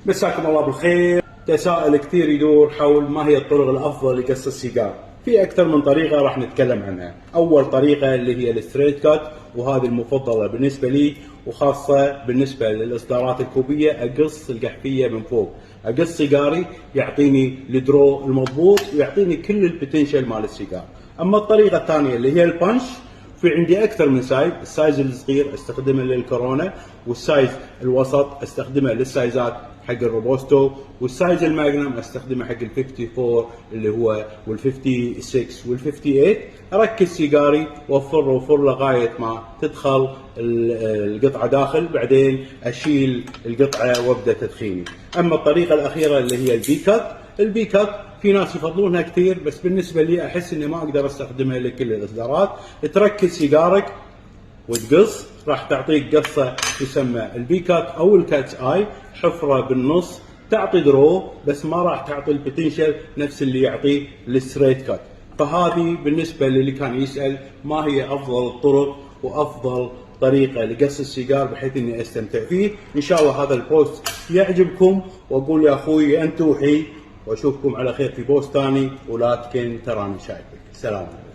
مساكم الله بالخير. تساؤل كثير يدور حول ما هي الطرق الافضل لقص السيجار. في اكثر من طريقه راح نتكلم عنها. اول طريقه اللي هي الستريت كات، وهذه المفضله بالنسبه لي، وخاصه بالنسبه للاصدارات الكوبيه. اقص القحفيه من فوق، اقص سيجاري يعطيني الدرو المضبوط ويعطيني كل البوتنشل مال السيجار. اما الطريقه الثانيه اللي هي البانش، في عندي اكثر من سايز. السايز الصغير استخدمه للكورونا، والسايز الوسط استخدمه للسايزات حق الروبوستو، والسايز الماجنم استخدمه حق ال 54 اللي هو وال 56 وال 58. اركز سيجاري وافر لغايه ما تدخل القطعه داخل، بعدين اشيل القطعه وابدا تدخيني. اما الطريقه الاخيره اللي هي البي كات في ناس يفضلونها كثير، بس بالنسبه لي احس اني ما اقدر استخدمها لكل الاصدارات. تركز سيجارك وتقص، راح تعطيك قصه تسمى البي كات او الكاتس اي، حفره بالنص، تعطي درو بس ما راح تعطي البوتنشل نفس اللي يعطيه الستريت كات. فهذه بالنسبه للي كان يسال ما هي افضل الطرق وافضل طريقه لقص السيجار بحيث اني استمتع فيه. ان شاء الله هذا البوست يعجبكم، واقول يا اخوي انت وحي، واشوفكم على خير في بوست ثاني، ولا تكن تراني شايفك. سلام عليكم.